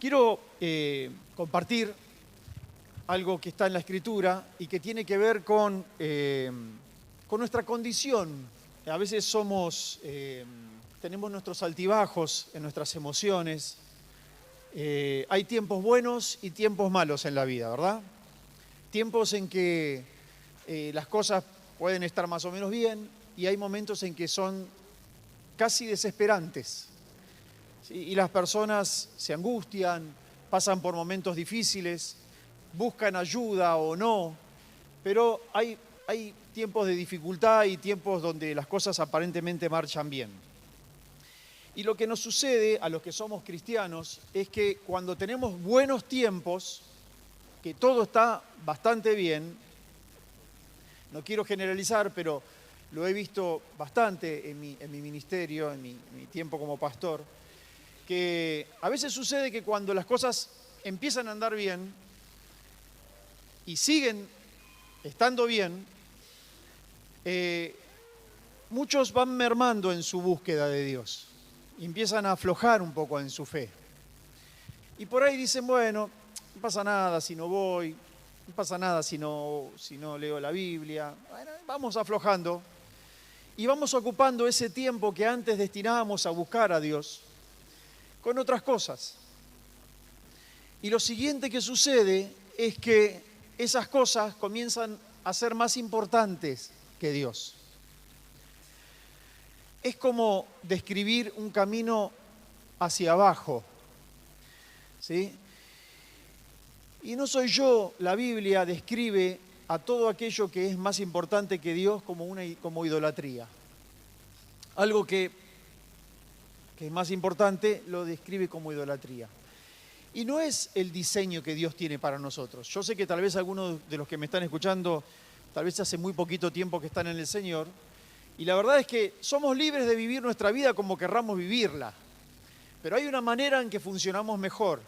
Quiero compartir algo que está en la Escritura y que tiene que ver con nuestra condición. A veces tenemos nuestros altibajos en nuestras emociones. Hay tiempos buenos y tiempos malos en la vida, ¿verdad? Tiempos en que las cosas pueden estar más o menos bien y hay momentos en que son casi desesperantes. ¿Sí? Y las personas se angustian, pasan por momentos difíciles, buscan ayuda o no, pero hay tiempos de dificultad y tiempos donde las cosas aparentemente marchan bien. Y lo que nos sucede a los que somos cristianos es que cuando tenemos buenos tiempos, que todo está bastante bien, no quiero generalizar, pero lo he visto bastante en mi ministerio, en mi tiempo como pastor, que a veces sucede que cuando las cosas empiezan a andar bien y siguen estando bien, muchos van mermando en su búsqueda de Dios y empiezan a aflojar un poco en su fe. Y por ahí dicen, bueno, no pasa nada si no voy, no pasa nada si no leo la Biblia. Bueno, vamos aflojando y vamos ocupando ese tiempo que antes destinábamos a buscar a Dios con otras cosas. Y lo siguiente que sucede es que esas cosas comienzan a ser más importantes que Dios. Es como describir un camino hacia abajo, ¿sí? Y no soy yo, la Biblia describe a todo aquello que es más importante que Dios como idolatría. Algo que es más importante lo describe como idolatría. Y no es el diseño que Dios tiene para nosotros. Yo sé que tal vez algunos de los que me están escuchando, tal vez hace muy poquito tiempo que están en el Señor, y la verdad es que somos libres de vivir nuestra vida como querramos vivirla. Pero hay una manera en que funcionamos mejor.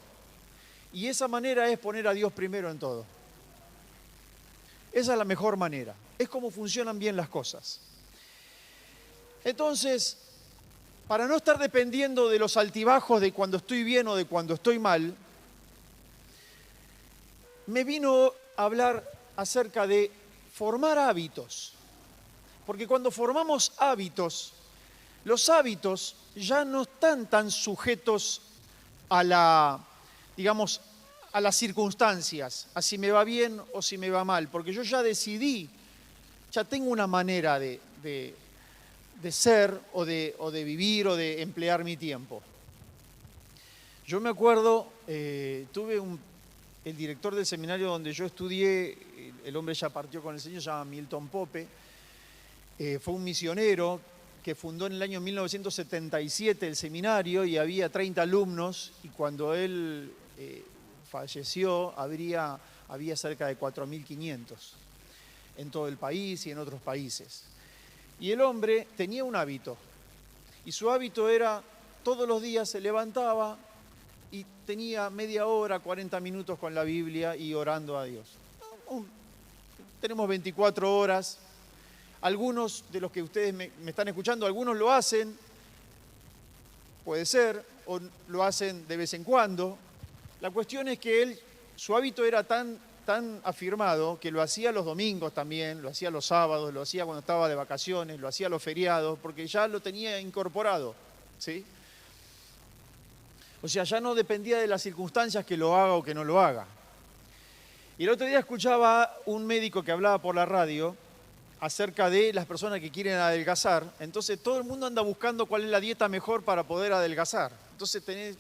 Y esa manera es poner a Dios primero en todo. Esa es la mejor manera. Es como funcionan bien las cosas. Entonces, para no estar dependiendo de los altibajos de cuando estoy bien o de cuando estoy mal, me vino a hablar acerca de formar hábitos. Porque cuando formamos hábitos, los hábitos ya no están tan sujetos a las circunstancias, a si me va bien o si me va mal, porque yo ya decidí, ya tengo una manera de ser o de vivir o de emplear mi tiempo. Yo me acuerdo, tuve el director del seminario donde yo estudié, el hombre ya partió con el Señor, se llama Milton Pope, fue un misionero que fundó en el año 1977 el seminario y había 30 alumnos y cuando él falleció había cerca de 4.500 en todo el país y en otros países. Y el hombre tenía un hábito y su hábito era todos los días se levantaba y tenía media hora, 40 minutos con la Biblia y orando a Dios. Tenemos 24 horas. Algunos de los que ustedes me están escuchando, algunos lo hacen, puede ser, o lo hacen de vez en cuando. La cuestión es que su hábito era tan afirmado que lo hacía los domingos también, lo hacía los sábados, lo hacía cuando estaba de vacaciones, lo hacía los feriados, porque ya lo tenía incorporado, ¿sí? O sea, ya no dependía de las circunstancias que lo haga o que no lo haga. Y el otro día escuchaba un médico que hablaba por la radio acerca de las personas que quieren adelgazar. Entonces todo el mundo anda buscando cuál es la dieta mejor para poder adelgazar. Entonces tenés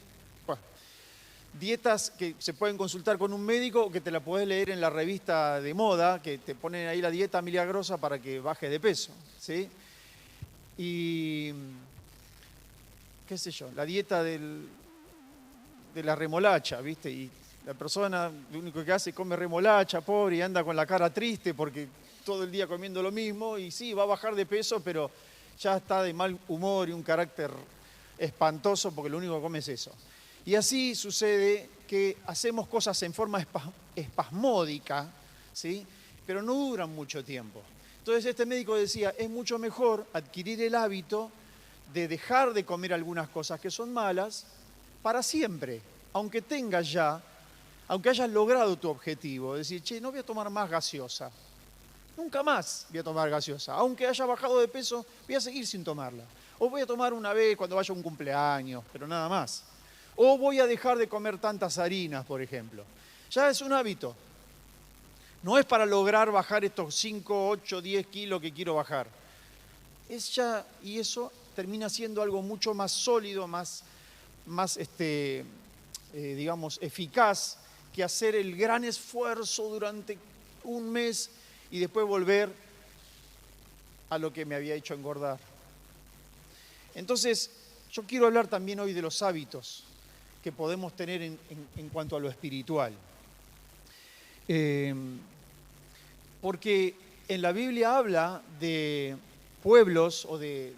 dietas que se pueden consultar con un médico o que te la podés leer en la revista de moda, que te ponen ahí la dieta milagrosa para que bajes de peso, ¿sí? Y qué sé yo, la dieta de la remolacha, ¿viste? Y la persona lo único que hace es come remolacha, pobre, y anda con la cara triste porque todo el día comiendo lo mismo y sí, va a bajar de peso, pero ya está de mal humor y un carácter espantoso porque lo único que come es eso. Y así sucede que hacemos cosas en forma espasmódica, ¿sí? Pero no duran mucho tiempo. Entonces este médico decía, es mucho mejor adquirir el hábito de dejar de comer algunas cosas que son malas para siempre. aunque tengas ya, aunque hayas logrado tu objetivo, decir, che, no voy a tomar más gaseosa, nunca más voy a tomar gaseosa, aunque haya bajado de peso, voy a seguir sin tomarla. O voy a tomar una vez cuando vaya a un cumpleaños, pero nada más. O voy a dejar de comer tantas harinas, por ejemplo. Ya es un hábito. No es para lograr bajar estos 5, 8, 10 kilos que quiero bajar. Es ya, y eso termina siendo algo mucho más sólido, más digamos, eficaz que hacer el gran esfuerzo durante un mes y después volver a lo que me había hecho engordar. Entonces, yo quiero hablar también hoy de los hábitos que podemos tener en cuanto a lo espiritual. Porque en la Biblia habla de pueblos o de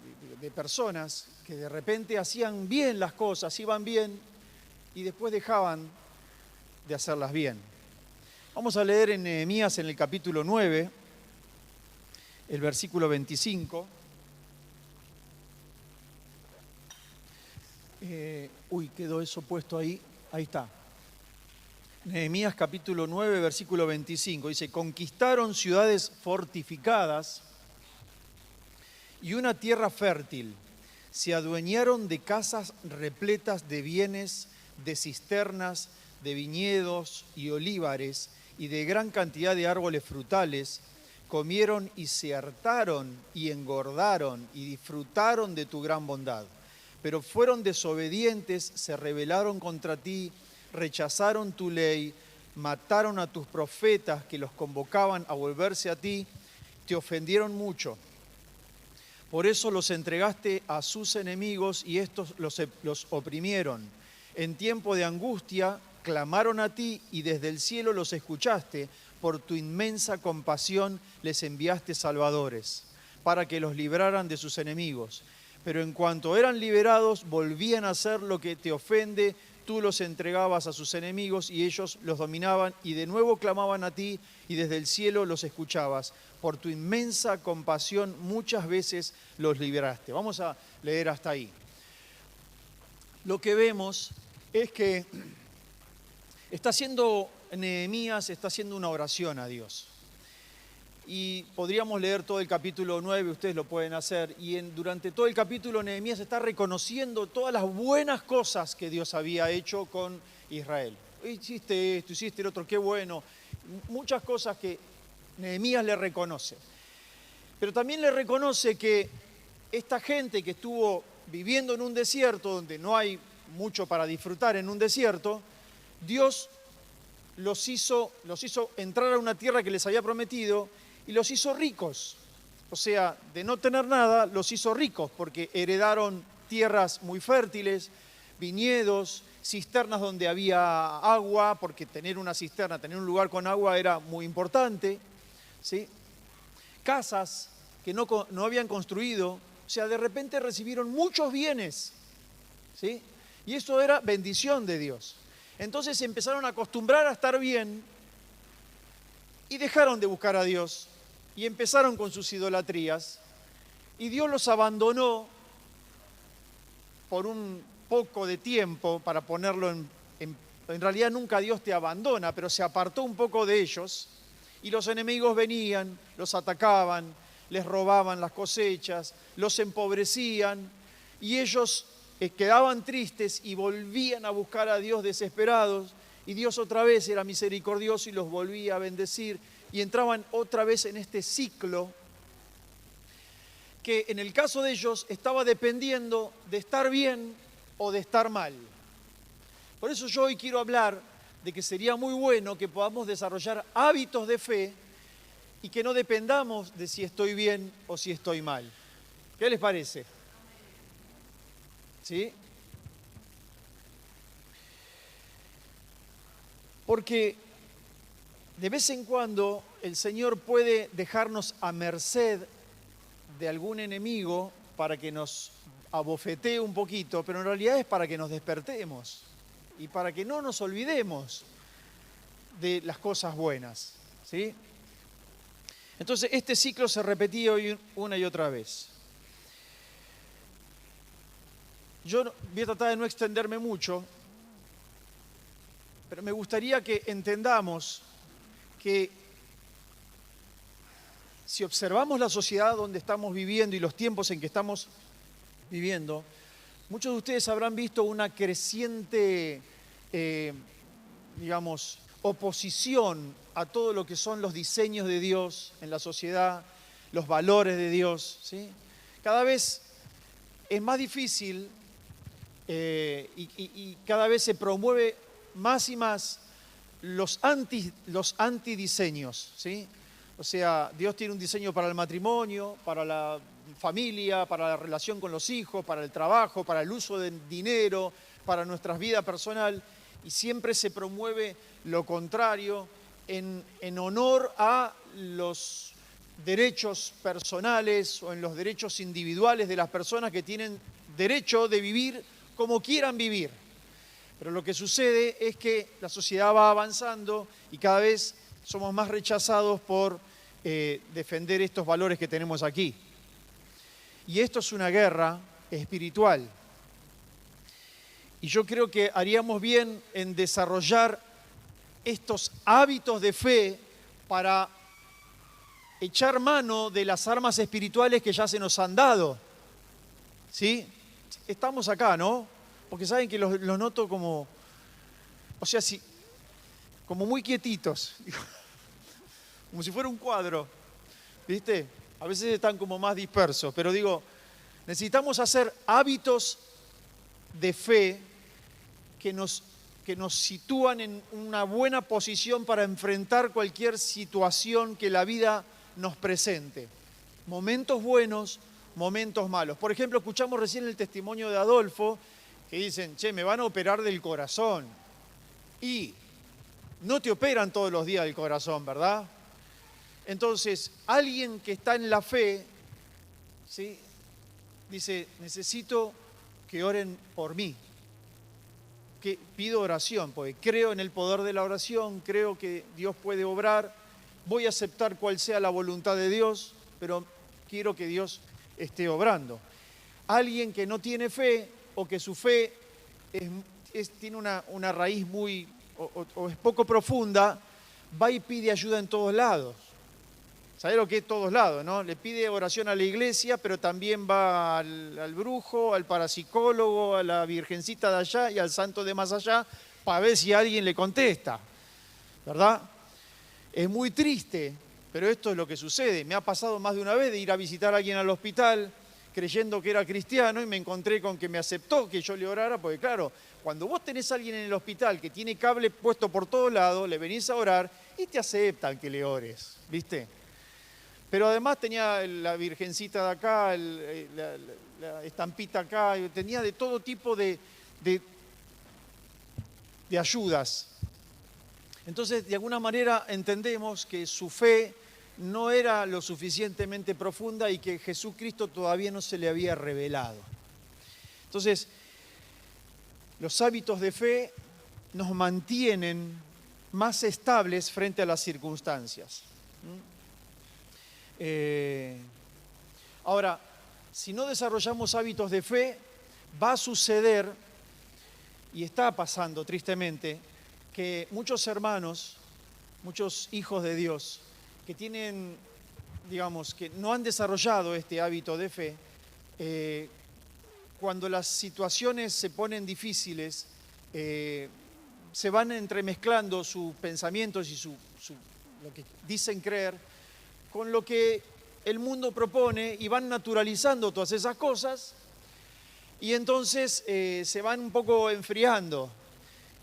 personas que de repente hacían bien las cosas, iban bien y después dejaban de hacerlas bien. Vamos a leer en Nehemías en el capítulo 9, el versículo 25. Quedó eso puesto ahí. Ahí está. Nehemías capítulo 9, versículo 25. Dice, conquistaron ciudades fortificadas y una tierra fértil. Se adueñaron de casas repletas de bienes, de cisternas, de viñedos y olivares y de gran cantidad de árboles frutales. Comieron y se hartaron y engordaron y disfrutaron de tu gran bondad. Pero fueron desobedientes, se rebelaron contra ti, rechazaron tu ley, mataron a tus profetas que los convocaban a volverse a ti, te ofendieron mucho. Por eso los entregaste a sus enemigos y estos los oprimieron. En tiempo de angustia clamaron a ti y desde el cielo los escuchaste. Por tu inmensa compasión les enviaste salvadores, para que los libraran de sus enemigos. Pero en cuanto eran liberados, volvían a hacer lo que te ofende. Tú los entregabas a sus enemigos y ellos los dominaban y de nuevo clamaban a ti y desde el cielo los escuchabas. Por tu inmensa compasión muchas veces los liberaste. Vamos a leer hasta ahí. Lo que vemos es que Nehemías está haciendo una oración a Dios. Y podríamos leer todo el capítulo 9, ustedes lo pueden hacer, y durante todo el capítulo Nehemías está reconociendo todas las buenas cosas que Dios había hecho con Israel. Hiciste esto, hiciste el otro, qué bueno. Muchas cosas que Nehemías le reconoce. Pero también le reconoce que esta gente que estuvo viviendo en un desierto, donde no hay mucho para disfrutar en un desierto, Dios los hizo entrar a una tierra que les había prometido y los hizo ricos. O sea, de no tener nada, los hizo ricos porque heredaron tierras muy fértiles, viñedos, cisternas donde había agua, porque tener una cisterna, tener un lugar con agua era muy importante, ¿sí? Casas que no habían construido, o sea, de repente recibieron muchos bienes, ¿sí? Y eso era bendición de Dios. Entonces se empezaron a acostumbrar a estar bien y dejaron de buscar a Dios y empezaron con sus idolatrías y Dios los abandonó por un poco de tiempo, para ponerlo en realidad nunca Dios te abandona, pero se apartó un poco de ellos y los enemigos venían, los atacaban, les robaban las cosechas, los empobrecían y ellos quedaban tristes y volvían a buscar a Dios desesperados y Dios otra vez era misericordioso y los volvía a bendecir y entraban otra vez en este ciclo que en el caso de ellos estaba dependiendo de estar bien o de estar mal. Por eso yo hoy quiero hablar de que sería muy bueno que podamos desarrollar hábitos de fe y que no dependamos de si estoy bien o si estoy mal. ¿Qué les parece? ¿Sí? Porque de vez en cuando el Señor puede dejarnos a merced de algún enemigo para que nos abofetee un poquito, pero en realidad es para que nos despertemos y para que no nos olvidemos de las cosas buenas, ¿sí? Entonces este ciclo se repetía una y otra vez. Yo voy a tratar de no extenderme mucho, Pero me gustaría que entendamos que si observamos la sociedad donde estamos viviendo y los tiempos en que estamos viviendo, muchos de ustedes habrán visto una creciente, oposición a todo lo que son los diseños de Dios en la sociedad, los valores de Dios, ¿sí? Cada vez es más difícil y cada vez se promueve más y más los antidiseños, ¿sí? O sea, Dios tiene un diseño para el matrimonio, para la familia, para la relación con los hijos, para el trabajo, para el uso del dinero, para nuestra vida personal, y siempre se promueve lo contrario en honor a los derechos personales o en los derechos individuales de las personas que tienen derecho de vivir como quieran vivir. Pero lo que sucede es que la sociedad va avanzando y cada vez somos más rechazados por defender estos valores que tenemos aquí. Y esto es una guerra espiritual. Y yo creo que haríamos bien en desarrollar estos hábitos de fe para echar mano de las armas espirituales que ya se nos han dado. ¿Sí? Estamos acá, ¿no? Porque saben que los noto como, o sea, sí, como muy quietitos, como si fuera un cuadro, ¿viste? A veces están como más dispersos, pero digo, necesitamos hacer hábitos de fe que nos sitúan en una buena posición para enfrentar cualquier situación que la vida nos presente. Momentos buenos, momentos malos. Por ejemplo, escuchamos recién el testimonio de Adolfo, que dicen, che, me van a operar del corazón. Y no te operan todos los días del corazón, ¿verdad? Entonces, alguien que está en la fe, ¿sí? Dice, necesito que oren por mí. Que pido oración, porque creo en el poder de la oración, creo que Dios puede obrar, voy a aceptar cual sea la voluntad de Dios, pero quiero que Dios esté obrando. Alguien que no tiene fe o que su fe tiene una raíz muy o es poco profunda, va y pide ayuda en todos lados. ¿Sabés lo que es todos lados, no? Le pide oración a la iglesia, pero también va al brujo, al parapsicólogo, a la virgencita de allá y al santo de más allá para ver si alguien le contesta, ¿verdad? Es muy triste, pero esto es lo que sucede. Me ha pasado más de una vez de ir a visitar a alguien al hospital creyendo que era cristiano y me encontré con que me aceptó que yo le orara, porque claro, cuando vos tenés a alguien en el hospital que tiene cable puesto por todos lados, le venís a orar y te aceptan que le ores, ¿viste? Pero además tenía la virgencita de acá, la estampita acá, tenía de todo tipo de ayudas. Entonces, de alguna manera entendemos que su fe no era lo suficientemente profunda y que Jesucristo todavía no se le había revelado. Entonces, los hábitos de fe nos mantienen más estables frente a las circunstancias. Ahora, si no desarrollamos hábitos de fe, va a suceder, y está pasando tristemente, que muchos hermanos, muchos hijos de Dios, que tienen, digamos, que no han desarrollado este hábito de fe, cuando las situaciones se ponen difíciles, se van entremezclando sus pensamientos y lo que dicen creer con lo que el mundo propone y van naturalizando todas esas cosas y entonces se van un poco enfriando.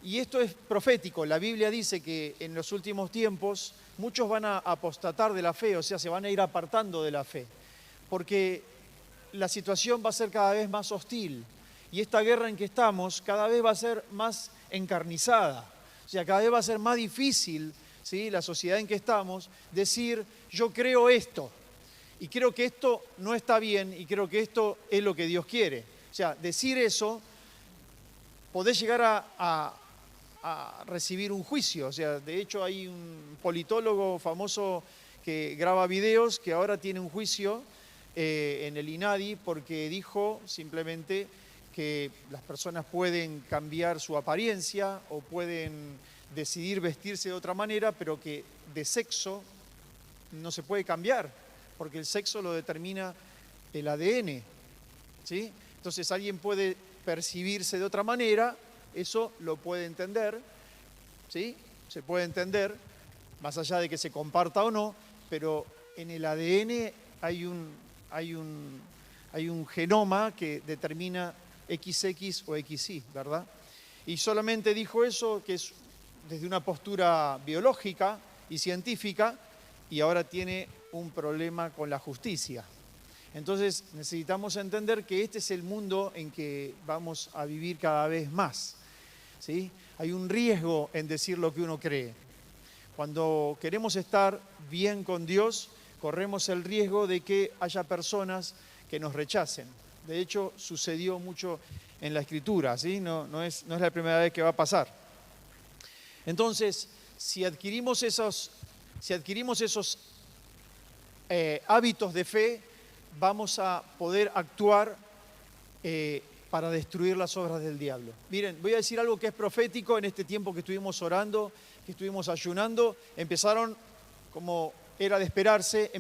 Y esto es profético. La Biblia dice que en los últimos tiempos muchos van a apostatar de la fe, o sea, se van a ir apartando de la fe, porque la situación va a ser cada vez más hostil y esta guerra en que estamos cada vez va a ser más encarnizada, o sea, cada vez va a ser más difícil, ¿sí? La sociedad en que estamos, decir yo creo esto y creo que esto no está bien y creo que esto es lo que Dios quiere. O sea, decir eso, podés llegar a recibir un juicio. O sea, de hecho hay un politólogo famoso que graba videos que ahora tiene un juicio en el INADI porque dijo simplemente que las personas pueden cambiar su apariencia o pueden decidir vestirse de otra manera, pero que de sexo no se puede cambiar, porque el sexo lo determina el ADN, ¿sí? Entonces alguien puede percibirse de otra manera, eso lo puede entender, ¿sí? Se puede entender, más allá de que se comparta o no, pero en el ADN hay un genoma que determina XX o XY, ¿verdad? Y solamente dijo eso, que es desde una postura biológica y científica, y ahora tiene un problema con la justicia. Entonces necesitamos entender que este es el mundo en que vamos a vivir cada vez más, ¿sí? Hay un riesgo en decir lo que uno cree. Cuando queremos estar bien con Dios, corremos el riesgo de que haya personas que nos rechacen. De hecho, sucedió mucho en la Escritura, ¿sí? No es la primera vez que va a pasar. Entonces, si adquirimos esos hábitos de fe, vamos a poder actuar para destruir las obras del diablo. Miren, voy a decir algo que es profético. En este tiempo que estuvimos orando, que estuvimos ayunando, empezaron, como era de esperarse,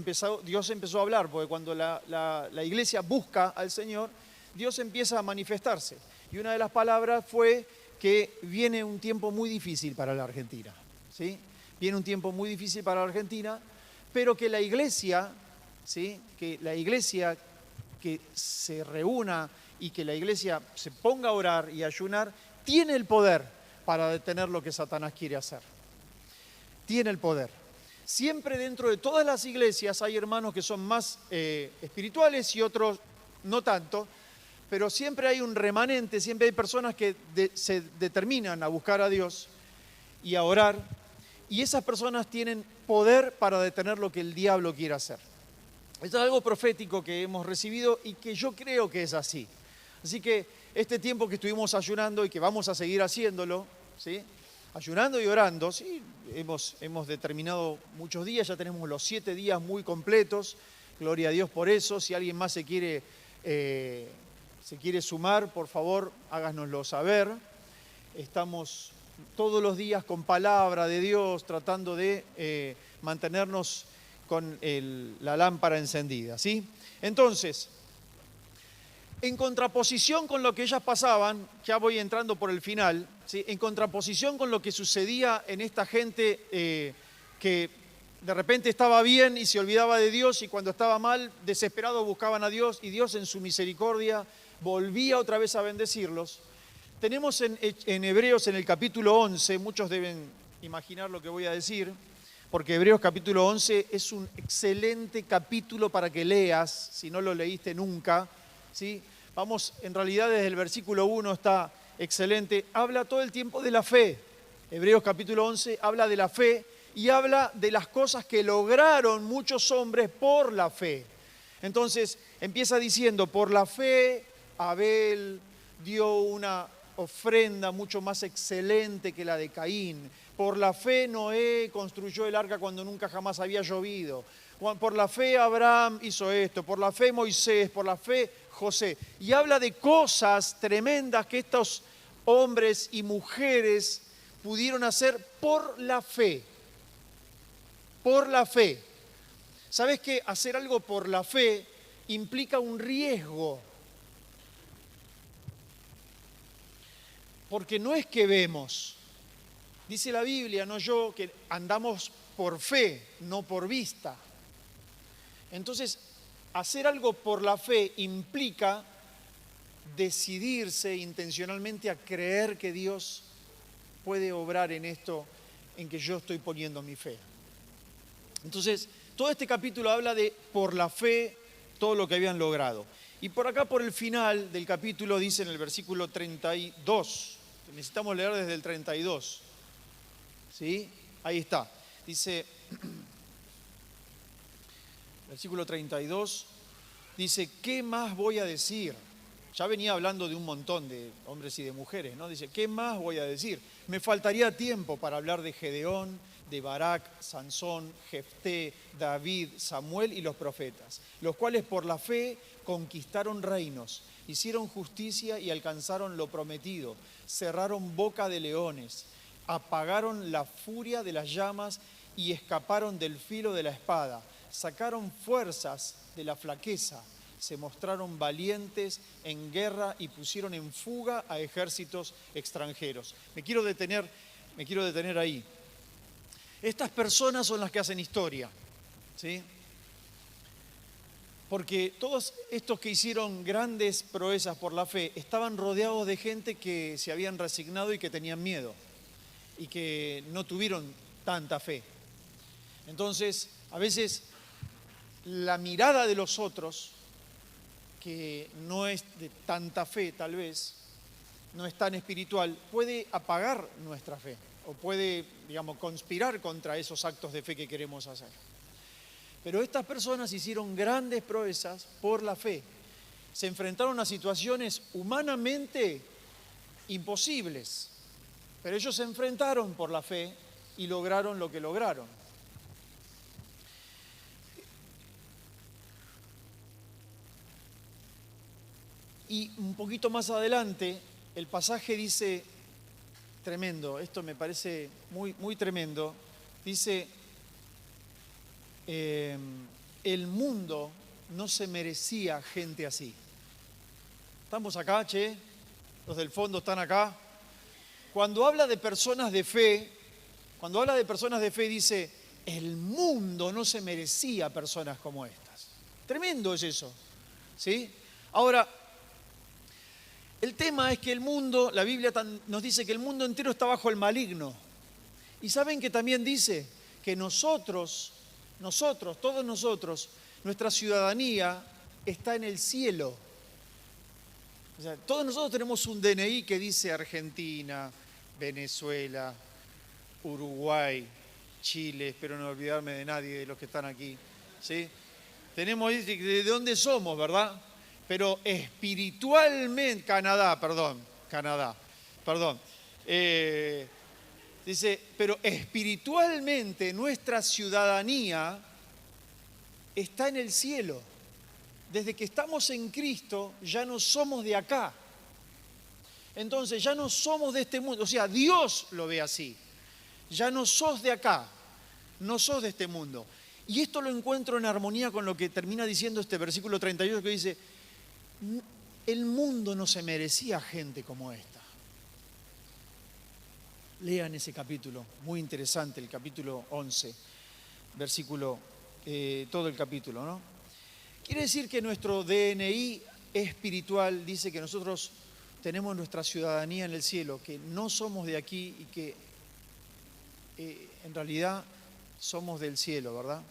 Dios empezó a hablar, porque cuando la iglesia busca al Señor, Dios empieza a manifestarse. Y una de las palabras fue que viene un tiempo muy difícil para la Argentina, ¿sí? Viene un tiempo muy difícil para la Argentina, pero que la iglesia, ¿sí? Que la iglesia que se reúna y que la iglesia se ponga a orar y a ayunar, tiene el poder para detener lo que Satanás quiere hacer. Tiene el poder. Siempre dentro de todas las iglesias hay hermanos que son más espirituales y otros no tanto, pero siempre hay un remanente, siempre hay personas que se determinan a buscar a Dios y a orar, y esas personas tienen poder para detener lo que el diablo quiere hacer. Esto es algo profético que hemos recibido y que yo creo que es así. Así que este tiempo que estuvimos ayunando y que vamos a seguir haciéndolo, ¿sí? Ayunando y orando, ¿sí? Hemos determinado muchos días, ya tenemos los 7 días muy completos, gloria a Dios por eso. Si alguien más se quiere sumar, por favor, háganoslo saber. Estamos todos los días con palabra de Dios, tratando de mantenernos con la lámpara encendida, ¿sí? Entonces, en contraposición con lo que ellas pasaban, ya voy entrando por el final, ¿sí? En contraposición con lo que sucedía en esta gente que de repente estaba bien y se olvidaba de Dios, y cuando estaba mal, desesperados buscaban a Dios, y Dios en su misericordia volvía otra vez a bendecirlos. Tenemos en Hebreos, en el capítulo 11, muchos deben imaginar lo que voy a decir, porque Hebreos capítulo 11 es un excelente capítulo para que leas, si no lo leíste nunca, ¿sí? Vamos, en realidad desde el versículo 1 está excelente, habla todo el tiempo de la fe. Hebreos capítulo 11 habla de la fe y habla de las cosas que lograron muchos hombres por la fe. Entonces empieza diciendo, por la fe Abel dio una ofrenda mucho más excelente que la de Caín. Por la fe Noé construyó el arca cuando nunca jamás había llovido. Por la fe Abraham hizo esto, por la fe Moisés, por la fe José. Y habla de cosas tremendas que estos hombres y mujeres pudieron hacer por la fe. Por la fe. ¿Sabes qué? Hacer algo por la fe implica un riesgo. Porque no es que vemos. Dice la Biblia, no yo, que andamos por fe, no por vista. Entonces, hacer algo por la fe implica decidirse intencionalmente a creer que Dios puede obrar en esto en que yo estoy poniendo mi fe. Entonces, todo este capítulo habla de por la fe todo lo que habían logrado. Y por acá, por el final del capítulo, dice en el versículo 32, necesitamos leer desde el 32. ¿Sí? Ahí está. Dice, versículo 32, dice, ¿qué más voy a decir? Ya venía hablando de un montón de hombres y de mujeres, ¿no? Dice, ¿qué más voy a decir? Me faltaría tiempo para hablar de Gedeón, de Barak, Sansón, Jefté, David, Samuel y los profetas, los cuales por la fe conquistaron reinos, hicieron justicia y alcanzaron lo prometido, cerraron boca de leones, apagaron la furia de las llamas y escaparon del filo de la espada. Sacaron fuerzas de la flaqueza, se mostraron valientes en guerra y pusieron en fuga a ejércitos extranjeros. Me quiero detener ahí. Estas personas son las que hacen historia, ¿sí? Porque todos estos que hicieron grandes proezas por la fe estaban rodeados de gente que se habían resignado y que tenían miedo y que no tuvieron tanta fe. Entonces, a veces la mirada de los otros, que no es de tanta fe tal vez, no es tan espiritual, puede apagar nuestra fe o puede, conspirar contra esos actos de fe que queremos hacer. Pero estas personas hicieron grandes proezas por la fe. Se enfrentaron a situaciones humanamente imposibles, pero ellos se enfrentaron por la fe y lograron lo que lograron. Y un poquito más adelante, el pasaje dice, tremendo, esto me parece muy, muy tremendo, dice, el mundo no se merecía gente así. ¿Estamos acá, che? Los del fondo están acá. Cuando habla de personas de fe, dice, el mundo no se merecía personas como estas. Tremendo es eso, ¿sí? Ahora, el tema es que el mundo, la Biblia nos dice que el mundo entero está bajo el maligno. Y saben que también dice que nosotros, todos nosotros, nuestra ciudadanía está en el cielo. O sea, todos nosotros tenemos un DNI que dice Argentina, Venezuela, Uruguay, Chile, espero no olvidarme de nadie de los que están aquí, ¿sí? Tenemos de dónde somos, ¿verdad? Pero espiritualmente, Canadá. Dice, pero espiritualmente nuestra ciudadanía está en el cielo. Desde que estamos en Cristo ya no somos de acá. Entonces ya no somos de este mundo. O sea, Dios lo ve así. Ya no sos de acá, no sos de este mundo. Y esto lo encuentro en armonía con lo que termina diciendo este versículo 38 que dice, el mundo no se merecía gente como esta. Lean ese capítulo, muy interesante, el capítulo 11, todo el capítulo, ¿no? Quiere decir que nuestro DNI espiritual dice que nosotros tenemos nuestra ciudadanía en el cielo, que no somos de aquí y que en realidad somos del cielo, ¿verdad?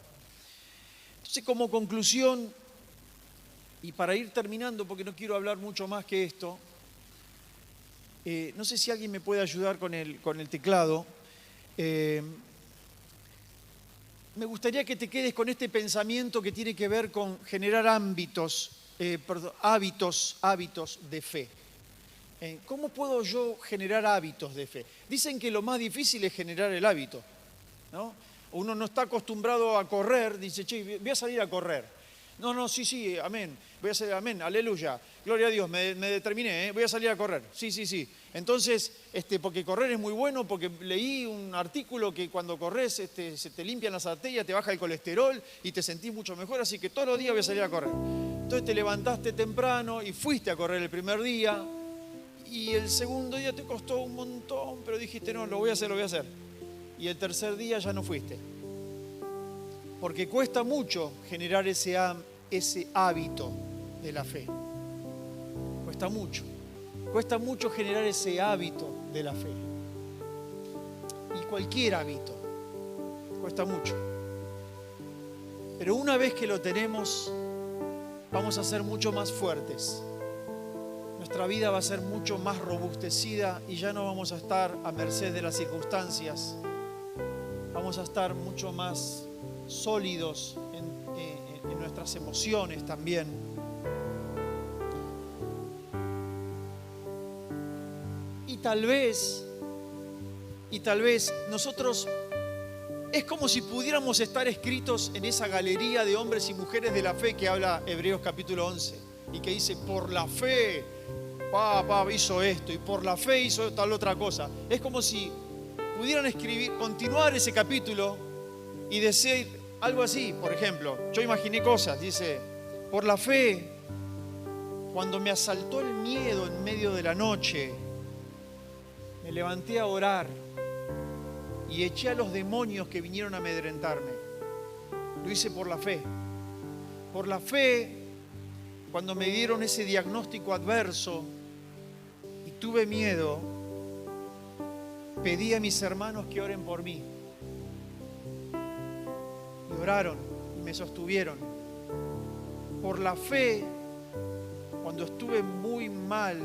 Entonces, como conclusión, y para ir terminando, porque no quiero hablar mucho más que esto, no sé si alguien me puede ayudar con el teclado. Me gustaría que te quedes con este pensamiento que tiene que ver con generar hábitos de fe. ¿Cómo puedo yo generar hábitos de fe? Dicen que lo más difícil es generar el hábito, ¿no? Uno no está acostumbrado a correr, dice, che, voy a salir a correr. No, sí, amén, voy a hacer, amén, aleluya, gloria a Dios, me determiné, voy a salir a correr, sí. Entonces, porque correr es muy bueno, porque leí un artículo que cuando corres se te limpian las arterias, te baja el colesterol y te sentís mucho mejor, así que todos los días voy a salir a correr. Entonces te levantaste temprano y fuiste a correr el primer día, y el segundo día te costó un montón, pero dijiste, no, lo voy a hacer. Y el tercer día ya no fuiste. Porque cuesta mucho generar ese hábito de la fe. Cuesta mucho generar ese hábito de la fe. Y cualquier hábito, cuesta mucho. Pero una vez que lo tenemos, vamos a ser mucho más fuertes. Nuestra vida va a ser mucho más robustecida y ya no vamos a estar a merced de las circunstancias. Vamos a estar mucho más sólidos en nuestras emociones también. Y tal vez nosotros es como si pudiéramos estar escritos en esa galería de hombres y mujeres de la fe que habla Hebreos capítulo 11 y que dice, por la fe, hizo esto y por la fe hizo tal otra cosa. Es como si pudieran escribir, continuar ese capítulo y decir algo así. Por ejemplo, yo imaginé cosas, dice, por la fe, cuando me asaltó el miedo en medio de la noche, me levanté a orar y eché a los demonios que vinieron a amedrentarme. Lo hice por la fe. Por la fe, cuando me dieron ese diagnóstico adverso y tuve miedo, pedí a mis hermanos que oren por mí. Y oraron y me sostuvieron. Por la fe, cuando estuve muy mal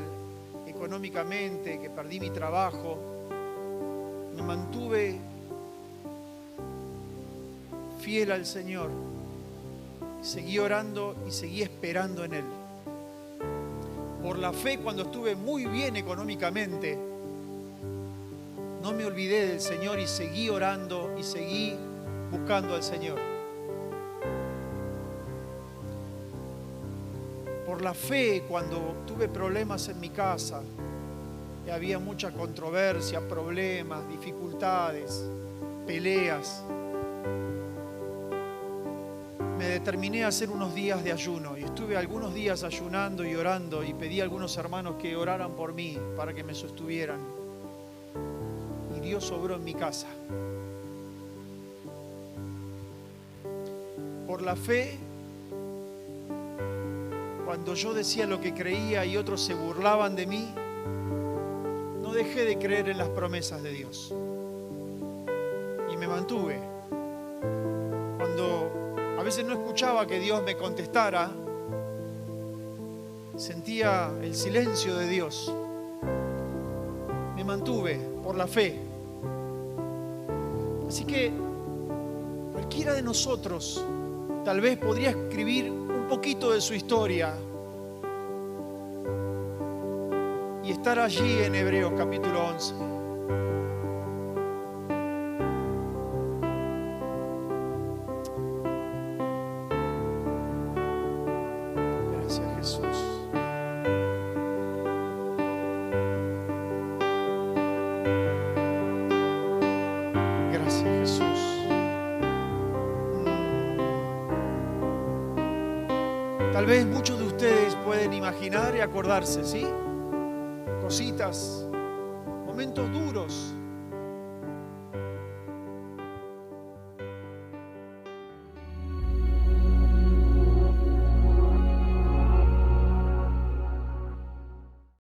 económicamente, que perdí mi trabajo, me mantuve fiel al Señor. Seguí orando y seguí esperando en Él. Por la fe, cuando estuve muy bien económicamente, no me olvidé del Señor y seguí orando y seguí buscando al Señor. Por la fe, cuando tuve problemas en mi casa, y había mucha controversia, problemas, dificultades, peleas, me determiné a hacer unos días de ayuno y estuve algunos días ayunando y orando y pedí a algunos hermanos que oraran por mí para que me sostuvieran. Y Dios obró en mi casa. Por la fe, cuando yo decía lo que creía y otros se burlaban de mí, no dejé de creer en las promesas de Dios. Y me mantuve. Cuando a veces no escuchaba que Dios me contestara, sentía el silencio de Dios. Me mantuve por la fe. Así que cualquiera de nosotros tal vez podría escribir un poquito de su historia y estar allí en Hebreos capítulo 11. Gracias, Jesús. Gracias, Jesús. Tal vez muchos de ustedes pueden imaginar y acordarse, ¿sí? Cositas, momentos duros